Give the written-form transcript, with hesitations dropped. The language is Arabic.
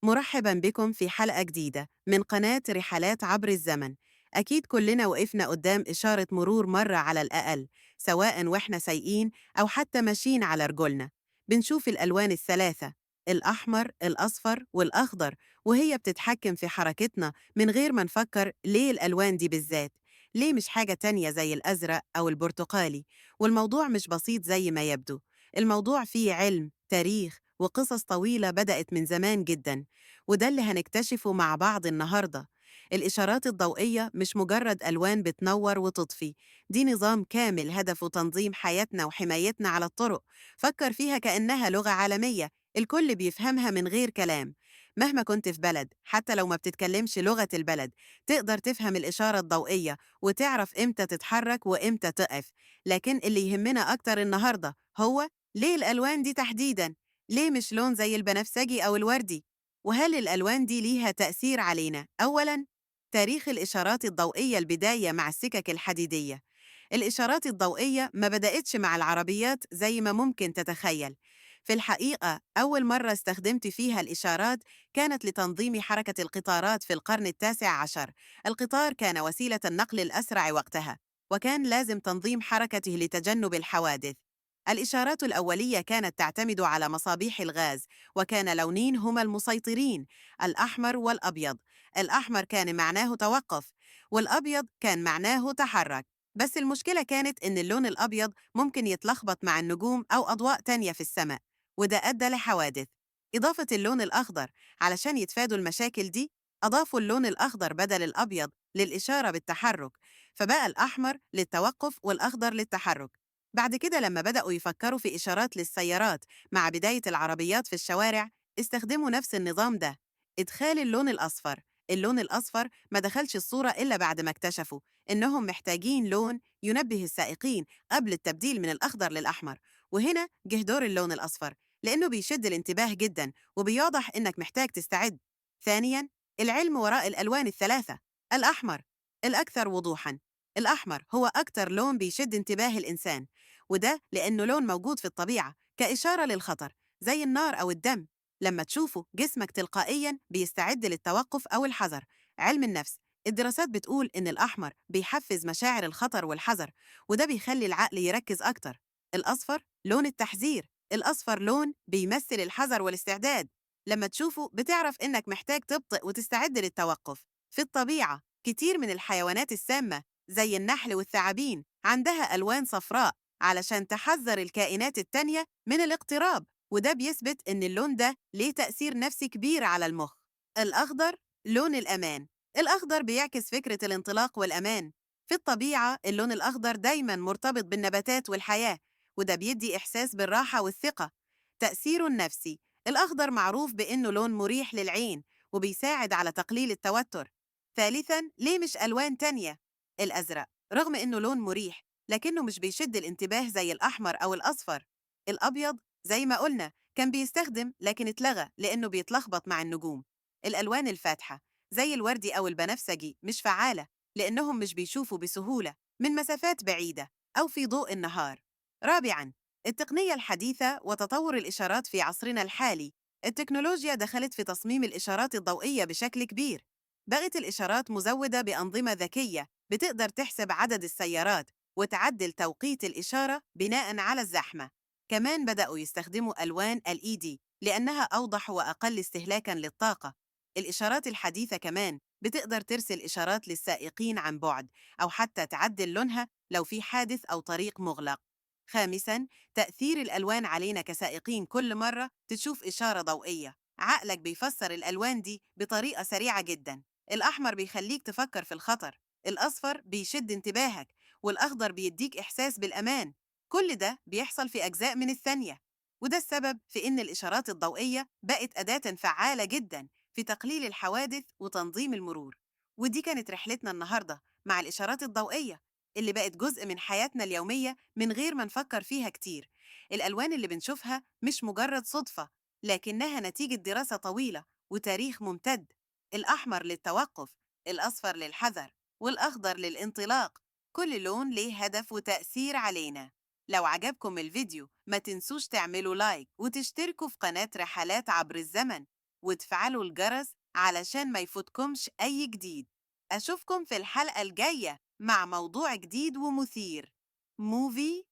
مرحبا بكم في حلقة جديدة من قناة رحلات عبر الزمن. أكيد كلنا وقفنا قدام إشارة مرور مرة على الأقل، سواء وإحنا سايقين أو حتى ماشيين على رجلنا. بنشوف الألوان الثلاثة: الأحمر، الأصفر، والأخضر، وهي بتتحكم في حركتنا من غير ما نفكر. ليه الألوان دي بالذات؟ ليه مش حاجة تانية زي الأزرق أو البرتقالي؟ والموضوع مش بسيط زي ما يبدو. الموضوع فيه علم، تاريخ، وقصص طويلة بدأت من زمان جداً، وده اللي هنكتشفه مع بعض النهاردة. الإشارات الضوئية مش مجرد ألوان بتنور وتطفي، دي نظام كامل هدفه تنظيم حياتنا وحمايتنا على الطرق. فكر فيها كأنها لغة عالمية الكل بيفهمها من غير كلام. مهما كنت في بلد، حتى لو ما بتتكلمش لغة البلد، تقدر تفهم الإشارة الضوئية وتعرف إمتى تتحرك وإمتى تقف. لكن اللي يهمنا أكتر النهاردة هو: ليه الألوان دي تحديداً؟ ليه مش لون زي البنفسجي أو الوردي؟ وهل الألوان دي ليها تأثير علينا؟ أولاً، تاريخ الإشارات الضوئية. البداية مع السكك الحديدية. الإشارات الضوئية ما بدأتش مع العربيات زي ما ممكن تتخيل. في الحقيقة أول مرة استخدمت فيها الإشارات كانت لتنظيم حركة القطارات في القرن ال19. القطار كان وسيلة النقل الأسرع وقتها، وكان لازم تنظيم حركته لتجنب الحوادث. الإشارات الأولية كانت تعتمد على مصابيح الغاز، وكان لونين هما المسيطرين: الأحمر والأبيض. الأحمر كان معناه توقف، والأبيض كان معناه تحرك. بس المشكلة كانت إن اللون الأبيض ممكن يتلخبط مع النجوم أو أضواء تانية في السماء، وده أدى لحوادث. إضافة اللون الأخضر، علشان يتفادوا المشاكل دي، أضافوا اللون الأخضر بدل الأبيض للإشارة بالتحرك، فبقى الأحمر للتوقف والأخضر للتحرك. بعد كده لما بدأوا يفكروا في إشارات للسيارات مع بداية العربيات في الشوارع، استخدموا نفس النظام ده: إدخال اللون الأصفر. اللون الأصفر ما دخلش الصورة إلا بعد ما اكتشفوا إنهم محتاجين لون ينبه السائقين قبل التبديل من الأخضر للأحمر. وهنا جه دور اللون الأصفر، لأنه بيشد الانتباه جدا وبيوضح إنك محتاج تستعد. ثانياً، العلم وراء الألوان الثلاثة. الأحمر الأكثر وضوحاً. الأحمر هو أكتر لون بيشد انتباه الإنسان، وده لأنه لون موجود في الطبيعة كإشارة للخطر، زي النار أو الدم. لما تشوفه جسمك تلقائياً بيستعد للتوقف أو الحذر. علم النفس، الدراسات بتقول إن الأحمر بيحفز مشاعر الخطر والحذر، وده بيخلي العقل يركز أكتر. الأصفر لون التحذير. الأصفر لون بيمثل الحذر والاستعداد. لما تشوفه بتعرف إنك محتاج تبطئ وتستعد للتوقف. في الطبيعة كتير من الحيوانات السامة زي النحل والثعابين عندها ألوان صفراء علشان تحذر الكائنات التانية من الاقتراب، وده بيثبت إن اللون ده ليه تأثير نفسي كبير على المخ. الأخضر لون الأمان. الأخضر بيعكس فكرة الانطلاق والأمان. في الطبيعة اللون الأخضر دايماً مرتبط بالنباتات والحياة، وده بيدي إحساس بالراحة والثقة. تأثيره النفسي، الأخضر معروف بإنه لون مريح للعين وبيساعد على تقليل التوتر. ثالثاً، ليه مش ألوان تانية؟ الأزرق رغم إنه لون مريح لكنه مش بيشد الانتباه زي الأحمر أو الأصفر. الأبيض زي ما قلنا كان بيستخدم لكن اتلغى لأنه بيتلخبط مع النجوم. الألوان الفاتحة زي الوردي أو البنفسجي مش فعالة لأنهم مش بيشوفوا بسهولة من مسافات بعيدة أو في ضوء النهار. رابعاً، التقنية الحديثة وتطور الإشارات في عصرنا الحالي. التكنولوجيا دخلت في تصميم الإشارات الضوئية بشكل كبير. بقت الإشارات مزودة بأنظمة ذكية بتقدر تحسب عدد السيارات وتعدل توقيت الإشارة بناء على الزحمة. كمان بدأوا يستخدموا ألوان LED لأنها أوضح وأقل استهلاكاً للطاقة. الإشارات الحديثة كمان بتقدر ترسل إشارات للسائقين عن بعد، أو حتى تعدل لونها لو في حادث أو طريق مغلق. خامساً، تأثير الألوان علينا كسائقين. كل مرة تشوف إشارة ضوئية عقلك بيفسر الألوان دي بطريقة سريعة جداً. الأحمر بيخليك تفكر في الخطر، الأصفر بيشد انتباهك، والأخضر بيديك إحساس بالأمان. كل ده بيحصل في أجزاء من الثانية، وده السبب في إن الإشارات الضوئية بقت أداة فعالة جداً في تقليل الحوادث وتنظيم المرور. ودي كانت رحلتنا النهاردة مع الإشارات الضوئية اللي بقت جزء من حياتنا اليومية من غير ما نفكر فيها كتير. الألوان اللي بنشوفها مش مجرد صدفة، لكنها نتيجة دراسة طويلة وتاريخ ممتد. الأحمر للتوقف، الأصفر للحذر، والأخضر للانطلاق. كل لون ليه هدف وتأثير علينا. لو عجبكم الفيديو ما تنسوش تعملوا لايك وتشتركوا في قناة رحلات عبر الزمن، وتفعلوا الجرس علشان ما يفوتكمش أي جديد. أشوفكم في الحلقة الجاية مع موضوع جديد ومثير. موفي